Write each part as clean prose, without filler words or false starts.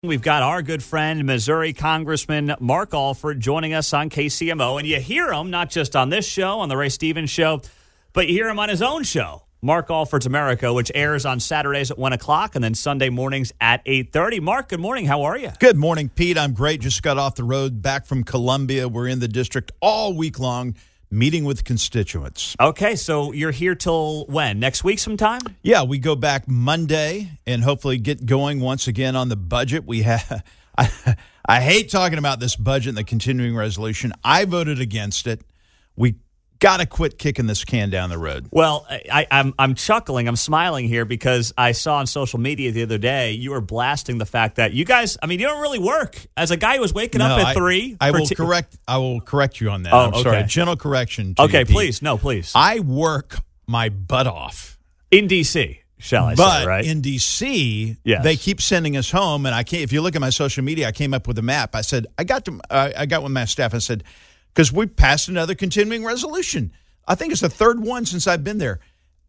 We've got our good friend, Missouri Congressman Mark Alford, joining us on KCMO. And you hear him not just on this show, on the Ray Stevens Show, but you hear him on his own show, Mark Alford's America, which airs on Saturdays at 1 o'clock and then Sunday mornings at 8:30. Mark, good morning. How are you? Good morning, Pete. I'm great. Just got off the road back from Columbia. We're in the district all week long, meeting with constituents. Okay, so you're here till when? Next week sometime? Yeah, we go back Monday and hopefully get going once again on the budget. We have. I hate talking about this budget and the continuing resolution. I voted against it. We got to quit kicking this can down the road. Well, I'm chuckling. I'm smiling here because I saw on social media the other day you were blasting the fact that you guys, you don't really work. As a guy who was waking up at 3. I will correct you on that. Oh, I'm sorry. Gentle correction to okay, you, Pete. please. No, please. I work my butt off. In D.C., shall I say, right? But in D.C., yes, they keep sending us home, and I can't. If you look at my social media, I came up with a map. I said, I got with my staff, I said, because we passed another continuing resolution. I think it's the third one since I've been there.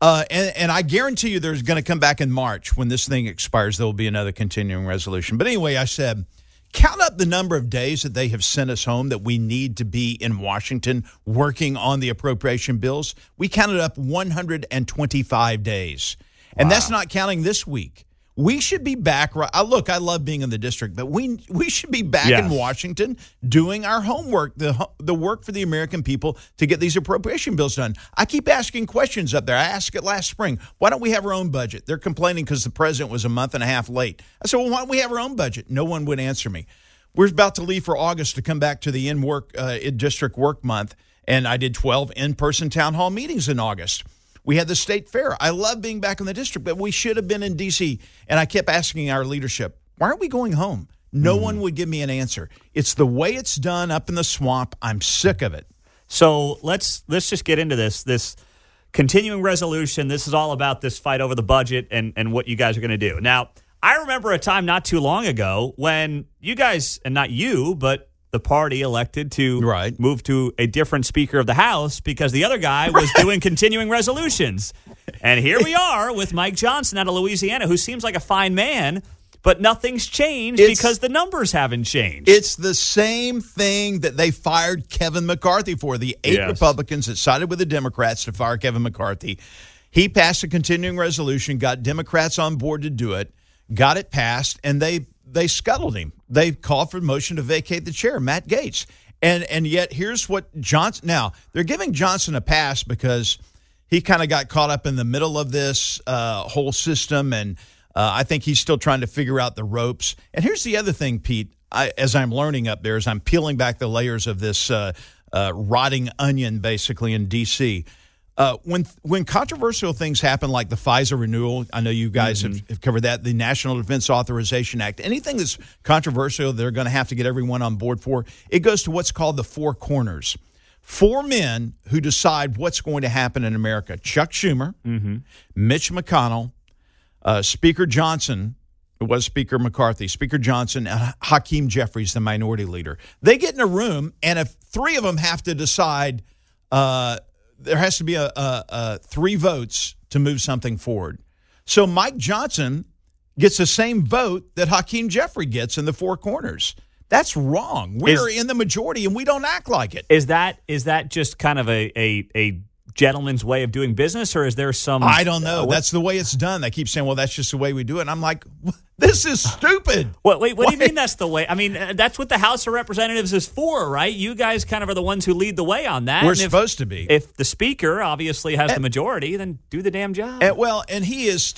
And I guarantee you there's going to come back in March when this thing expires. There will be another continuing resolution. But anyway, I said, count up the number of days that they have sent us home that we need to be in Washington working on the appropriation bills. We counted up 125 days. And that's not counting this week. We should be back. Look, I love being in the district, but we should be back in Washington doing our homework, the work for the American people to get these appropriation bills done. I keep asking questions up there. I asked it last spring. Why don't we have our own budget? They're complaining because the president was a month and a half late. I said, well, why don't we have our own budget? No one would answer me. We're about to leave for August to come back to the in-district work month, and I did 12 in-person town hall meetings in August. We had the state fair. I love being back in the district, but we should have been in D.C. And I kept asking our leadership, why aren't we going home? No one would give me an answer. It's the way it's done up in the swamp. I'm sick of it. So let's just get into this continuing resolution. This is all about this fight over the budget and what you guys are going to do. Now, I remember a time not too long ago when you guys, and not you, but the party elected to move to a different Speaker of the House because the other guy was doing continuing resolutions. And here we are with Mike Johnson out of Louisiana, who seems like a fine man, but nothing's changed because the numbers haven't changed. It's the same thing that they fired Kevin McCarthy for. The 8 Republicans that sided with the Democrats to fire Kevin McCarthy. He passed a continuing resolution, got Democrats on board to do it, got it passed, and they scuttled him. They called for a motion to vacate the chair, Matt Gaetz. And yet here's what Johnson – now, they're giving Johnson a pass because he kind of got caught up in the middle of this whole system, and I think he's still trying to figure out the ropes. And here's the other thing, Pete, as I'm learning up there, as I'm peeling back the layers of this rotting onion basically in D.C., when controversial things happen like the FISA renewal, I know you guys have covered that, the National Defense Authorization Act, anything that's controversial they're going to have to get everyone on board for, it goes to what's called the four corners. 4 men who decide what's going to happen in America. Chuck Schumer, Mitch McConnell, Speaker Johnson, it was Speaker McCarthy, Speaker Johnson, and Hakeem Jeffries, the minority leader. They get in a room, and if 3 of them have to decide there has to be a 3 votes to move something forward. So Mike Johnson gets the same vote that Hakeem Jeffrey gets in the 4 corners. That's wrong. We're in the majority, and we don't act like it. Is that just kind of a gentleman's way of doing business, or is there some... I don't know. That's the way it's done. They keep saying, well, that's just the way we do it. And I'm like, this is stupid. What do you mean that's the way? I mean, that's what the House of Representatives is for, right? You guys kind of are the ones who lead the way on that. We're supposed to be. If the Speaker obviously has the majority, then do the damn job. And he is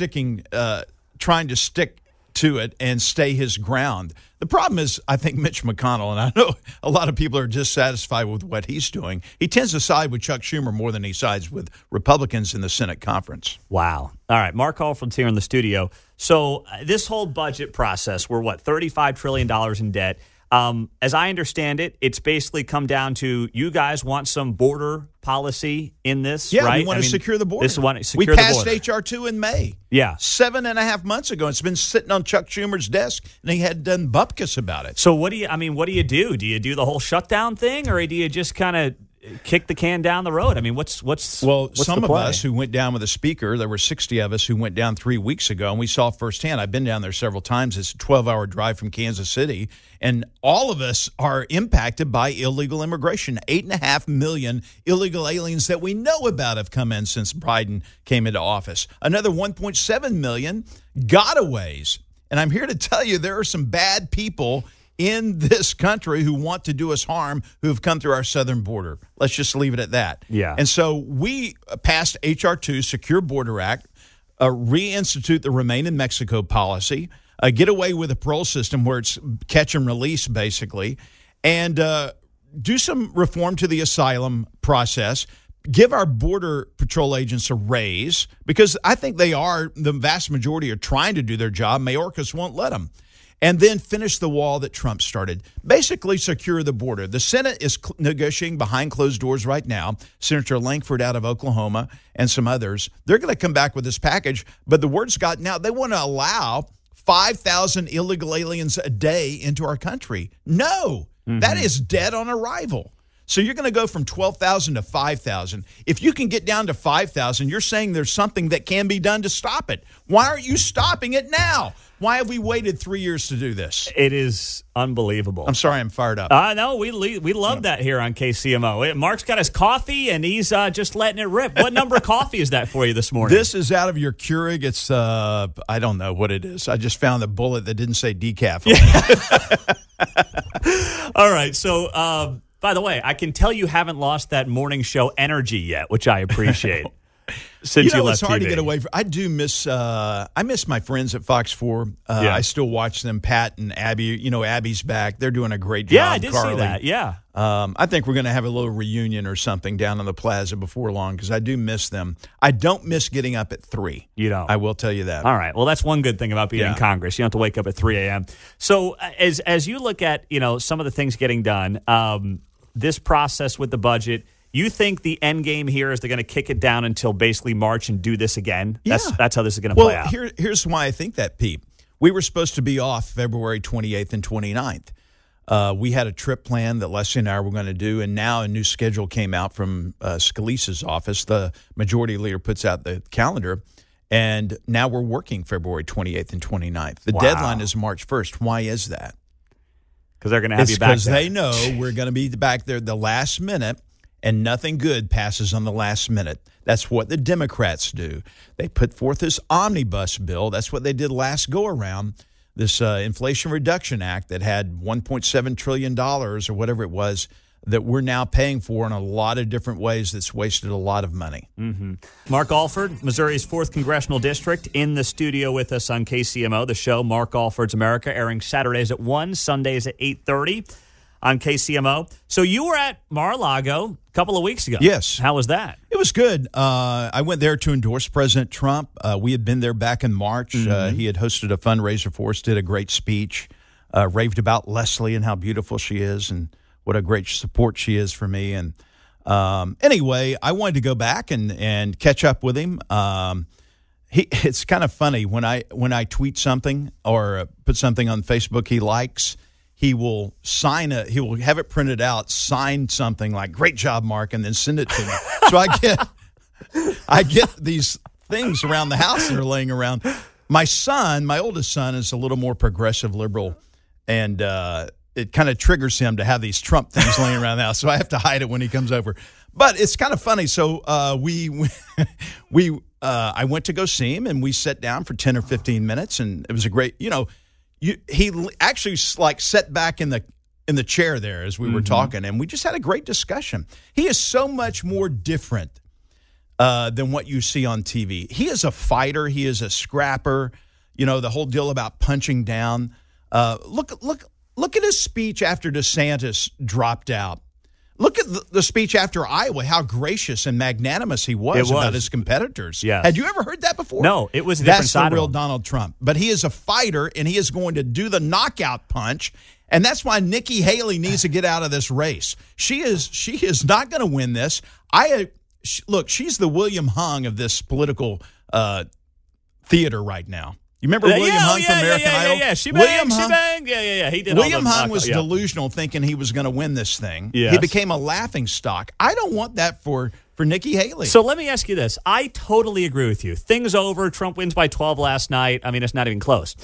trying to stick to it and stay his ground. The problem is, I think Mitch McConnell, and I know a lot of people are dissatisfied with what he's doing, he tends to side with Chuck Schumer more than he sides with Republicans in the Senate conference. Wow. All right, Mark Alford's here in the studio. So this whole budget process, we're $35 trillion in debt. As I understand it, it's basically come down to you guys want some border policy in this, right? Yeah, we want to secure the border. We passed H.R. 2 in May. Yeah. 7.5 months ago. It's been sitting on Chuck Schumer's desk, and he hadn't done bupkis about it. So what do you do? Do you do the whole shutdown thing, or do you just kind of kick the can down the road? I mean, what's some the of play? us who went down with a speaker, there were 60 of us who went down 3 weeks ago, and we saw firsthand. I've been down there several times. It's a 12-hour drive from Kansas City, and all of us are impacted by illegal immigration. 8.5 million illegal aliens that we know about have come in since Biden came into office. Another 1.7 million gotaways. And I'm here to tell you there are some bad people in this country who want to do us harm, who have come through our southern border. Let's just leave it at that. Yeah. And so we passed H.R. 2, Secure Border Act, reinstitute the Remain in Mexico policy, get away with a parole system where it's catch and release, basically, and do some reform to the asylum process, give our Border Patrol agents a raise, because I think the vast majority are trying to do their job. Mayorkas won't let them. And then finish the wall that Trump started. Basically secure the border. The Senate is negotiating behind closed doors right now. Senator Langford out of Oklahoma and some others. They're going to come back with this package, but the word's gotten out. They want to allow 5,000 illegal aliens a day into our country. No, that is dead on arrival. So you're going to go from 12,000 to 5,000. If you can get down to 5,000, you're saying there's something that can be done to stop it. Why aren't you stopping it now? Why have we waited 3 years to do this? It is unbelievable. I'm sorry, I'm fired up. No, we love that here on KCMO. Mark's got his coffee, and he's just letting it rip. What number of coffee is that for you this morning? This is out of your Keurig. It's, I don't know what it is. I just found a bullet that didn't say decaf on it. All right, so by the way, I can tell you haven't lost that morning show energy yet, which I appreciate. Since you left it's hard TV. to get away from. I do miss. I miss my friends at Fox 4. I still watch them. Pat and Abby. Abby's back. They're doing a great job. Yeah, I did Carly. see that. Yeah. I think we're going to have a little reunion or something down on the plaza before long because I do miss them. I don't miss getting up at 3. You don't. I will tell you that. All right. Well, that's one good thing about being in Congress. You don't have to wake up at 3 a.m. So as you look at some of the things getting done, this process with the budget. You think the end game here is they're going to kick it down until basically March and do this again? Yeah. That's how this is going to play out. Here's why I think that, Pete. We were supposed to be off February 28th and 29th. We had a trip plan that Leslie and I were going to do, and now a new schedule came out from Scalise's office. The majority leader puts out the calendar, and now we're working February 28th and 29th. The deadline is March 1st. Why is that? Because they're going to have you back there. Because they know we're going to be back there the last minute, and nothing good passes on the last minute. That's what the Democrats do. They put forth this omnibus bill. That's what they did last go-around, this Inflation Reduction Act that had $1.7 trillion or whatever it was that we're now paying for in a lot of different ways that's wasted a lot of money. Mm-hmm. Mark Alford, Missouri's 4th Congressional District, in the studio with us on KCMO, the show Mark Alford's America, airing Saturdays at 1, Sundays at 8:30. On KCMO. So you were at Mar-a-Lago a couple of weeks ago. Yes. How was that? It was good. I went there to endorse President Trump. We had been there back in March. He had hosted a fundraiser for us, did a great speech, raved about Leslie and how beautiful she is and what a great support she is for me. And anyway, I wanted to go back and catch up with him. It's kind of funny when I tweet something or put something on Facebook he likes. He will he will have it printed out, sign something like "Great job, Mark," and then send it to me. So I get these things around the house that are laying around. My oldest son, is a little more progressive liberal, and it kind of triggers him to have these Trump things laying around the house. So I have to hide it when he comes over. But it's kind of funny. So I went to go see him, and we sat down for 10 or 15 minutes, and it was a great, he actually sat back in the chair there as we were talking, and we just had a great discussion. He is so much more different than what you see on TV. He is a fighter. He is a scrapper. The whole deal about punching down. Look at his speech after DeSantis dropped out. Look at the speech after Iowa, how gracious and magnanimous he was about his competitors. Yes. Had you ever heard that before? No, it was a different side That's the real of him. Donald Trump. But he is a fighter, and he is going to do the knockout punch, and that's why Nikki Haley needs to get out of this race. She is not going to win this. Look, she's the William Hung of this political theater right now. You remember William Hung from American Idol? Yeah. She banged. Yeah. He did. William Hung was delusional, thinking he was going to win this thing. Yes. He became a laughing stock. I don't want that for Nikki Haley. So let me ask you this. I totally agree with you. Things over. Trump wins by 12 last night. I mean, it's not even close.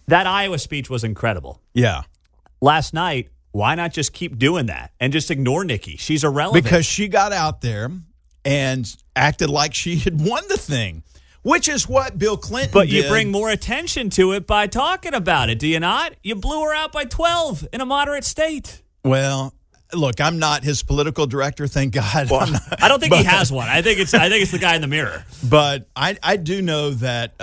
That Iowa speech was incredible. Yeah. Last night, why not just keep doing that and just ignore Nikki? She's irrelevant. Because she got out there and acted like she had won the thing. Which is what Bill Clinton did. But you bring more attention to it by talking about it, do you not? You blew her out by 12 in a moderate state. Well, look, I'm not his political director, thank God. Well, I don't think he has one. I think it's the guy in the mirror. But I do know that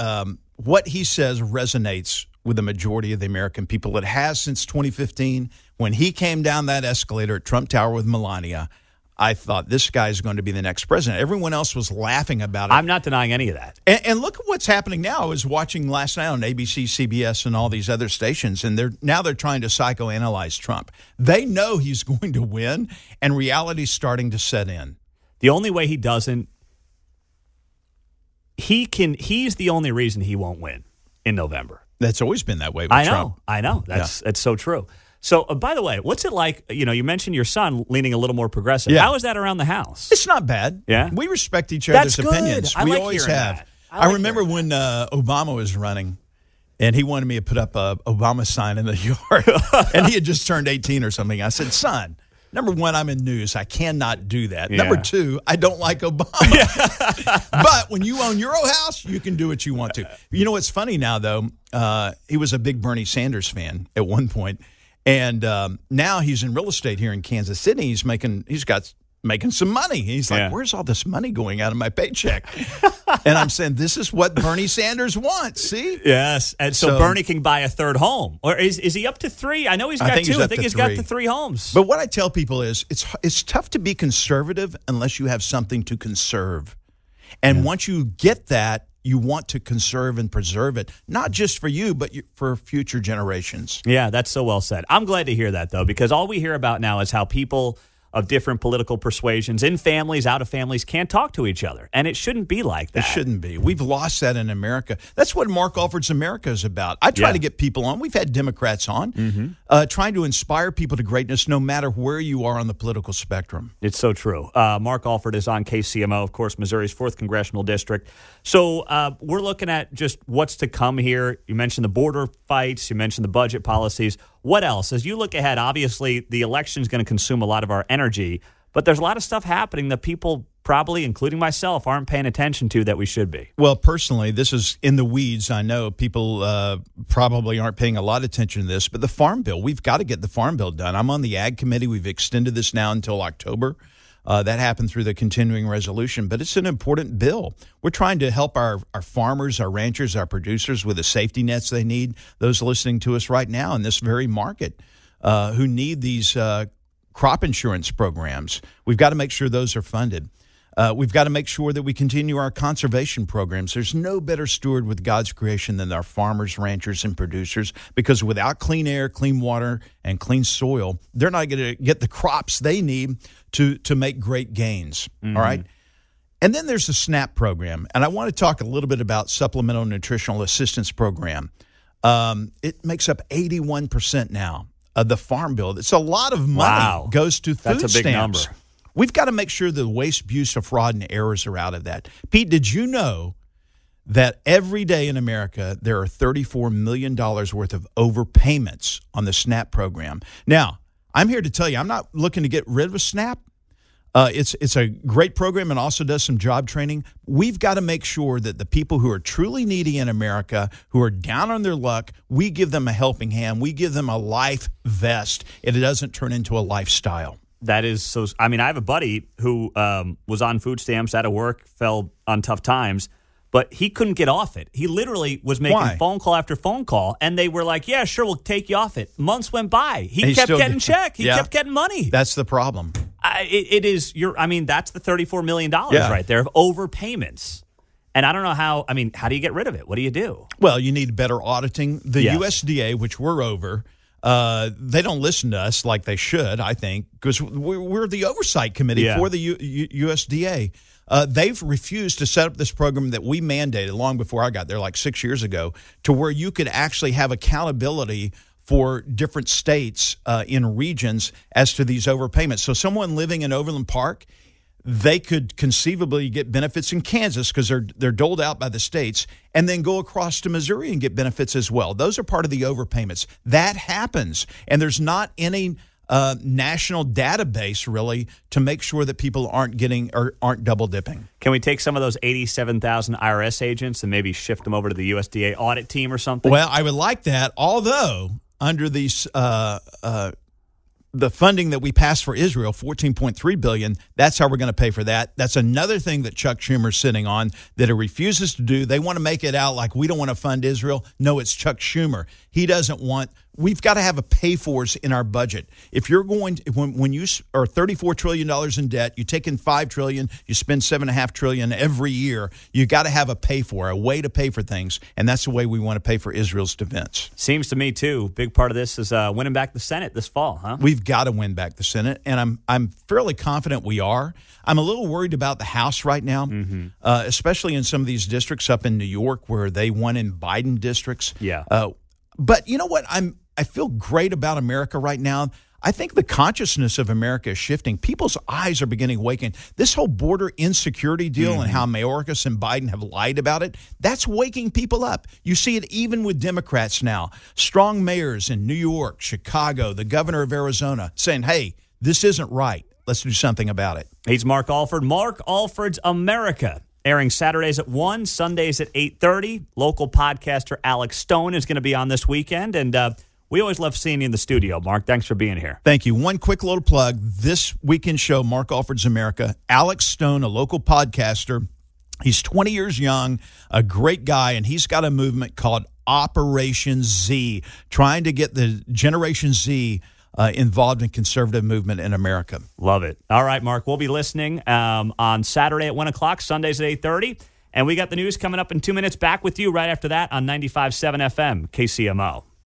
what he says resonates with the majority of the American people. It has since 2015 when he came down that escalator at Trump Tower with Melania. I thought this guy's going to be the next president. Everyone else was laughing about it. I'm not denying any of that. And look at what's happening now. I was watching last night on ABC, CBS, and all these other stations, and they're trying to psychoanalyze Trump. They know he's going to win, and reality's starting to set in. The only way he doesn't, he's the only reason he won't win in November. That's always been that way with Trump. I know. That's so true. So, by the way, what's it like? You mentioned your son leaning a little more progressive. Yeah. How is that around the house? It's not bad. Yeah, we respect each other's opinions. I we like always hearing have. That. I remember when Obama was running, and he wanted me to put up a Obama sign in the yard, and he had just turned 18 or something. I said, "Son, number one, I'm in news. I cannot do that. Yeah. Number two, I don't like Obama. Yeah. But when you own your own house, you can do what you want to." You know what's funny now, though? He was a big Bernie Sanders fan at one point. And now he's in real estate here in Kansas City. He's making some money. He's like, where's all this money going out of my paycheck? And I'm saying, this is what Bernie Sanders wants. See? Yes. And so Bernie can buy a third home. Or is he up to 3? I know he's got 2. I think he's got the 3 homes. But what I tell people is it's tough to be conservative unless you have something to conserve. And once you get that, you want to conserve and preserve it, not just for you, but for future generations. Yeah, that's so well said. I'm glad to hear that, though, because all we hear about now is how people of different political persuasions, in families, out of families, can't talk to each other. And it shouldn't be like that. It shouldn't be. We've lost that in America. That's what Mark Alford's America is about. I try to get people on. We've had Democrats on, trying to inspire people to greatness no matter where you are on the political spectrum. It's so true. Mark Alford is on KCMO, of course, Missouri's 4th Congressional District. So we're looking at just what's to come here. You mentioned the border fights. You mentioned the budget policies. What else? As you look ahead, obviously, the election is going to consume a lot of our energy, but there's a lot of stuff happening that people probably, including myself, aren't paying attention to that we should be. Well, personally, this is in the weeds. I know people probably aren't paying a lot of attention to this, but the Farm Bill, we've got to get the Farm Bill done. I'm on the Ag Committee. We've extended this now until October. That happened through the continuing resolution, but it's an important bill. We're trying to help our farmers, our ranchers, our producers with the safety nets they need, those listening to us right now in this very market who need these crop insurance programs. We've got to make sure those are funded. We've got to make sure that we continue our conservation programs. There's no better steward with God's creation than our farmers, ranchers, and producers, because without clean air, clean water, and clean soil, they're not going to get the crops they need to make great gains. All right? And then there's the SNAP program, and I want to talk a little bit about Supplemental Nutritional Assistance Program. It makes up 81% now of the Farm Bill. It's a lot of money goes to food stamps. That's a big number. We've got to make sure the waste, abuse, of fraud, and errors are out of that. Pete, did you know that every day in America there are $34 million worth of overpayments on the SNAP program? Now, I'm here to tell you, I'm not looking to get rid of SNAP. It's a great program and also does some job training. We've got to make sure that the people who are truly needy in America, who are down on their luck, we give them a helping hand. We give them a life vest, and it doesn't turn into a lifestyle. That is so. I mean, I have a buddy who was on food stamps, out of work, fell on tough times, but he couldn't get off it. He literally was making phone call after phone call, and they were like, "Yeah, sure, we'll take you off it." Months went by. He kept getting check. He kept getting money. That's the problem. It is. I mean, that's the $34 million right there of overpayments. And I don't know how. I mean, how do you get rid of it? What do you do? Well, you need better auditing. The USDA, which we're over. They don't listen to us like they should, I think, because we're the oversight committee for the USDA. They've refused to set up this program that we mandated long before I got there, like 6 years ago, to where you could actually have accountability for different states in regions as to these overpayments. So someone living in Overland Park, they could conceivably get benefits in Kansas because they're doled out by the states, and then go across to Missouri and get benefits as well. Those are part of the overpayments. That happens, and there's not any national database really to make sure that people aren't getting or aren't double dipping. Can we take some of those 87,000 IRS agents and maybe shift them over to the USDA audit team or something? Well, I would like that, although under these the funding that we passed for Israel, $14.3 billion, that's how we're going to pay for that. That's another thing that Chuck Schumer's sitting on that he refuses to do. They want to make it out like we don't want to fund Israel. No, it's Chuck Schumer. He doesn't want. We've got to have a pay-fors in our budget. If you're going to, when you are $34 trillion in debt, you take in $5 trillion, you spend $7.5 trillion every year, you got to have a pay-for, a way to pay for things, and that's the way we want to pay for Israel's defense. Seems to me, too, big part of this is winning back the Senate this fall, huh? We've got to win back the Senate, and I'm fairly confident we are. I'm a little worried about the House right now, especially in some of these districts up in New York where they won in Biden districts. Yeah. But you know what? I feel great about America right now. I think the consciousness of America is shifting. People's eyes are beginning to awaken. This whole border insecurity deal and how Mayorkas and Biden have lied about it, that's waking people up. You see it even with Democrats now. Strong mayors in New York, Chicago, the governor of Arizona saying, hey, this isn't right. Let's do something about it. He's Mark Alford. Mark Alford's America, airing Saturdays at 1, Sundays at 8:30. Local podcaster Alex Stone is going to be on this weekend, and we always love seeing you in the studio, Mark. Thanks for being here. Thank you. One quick little plug. This weekend show, Mark Alford's America, Alex Stone, a local podcaster. He's 20 years young, a great guy, and he's got a movement called Operation Z, trying to get the Generation Z involved in conservative movement in America. Love it. All right, Mark, we'll be listening on Saturday at 1 o'clock, Sundays at 8:30. And we got the news coming up in 2 minutes. Back with you right after that on 95.7 FM, KCMO.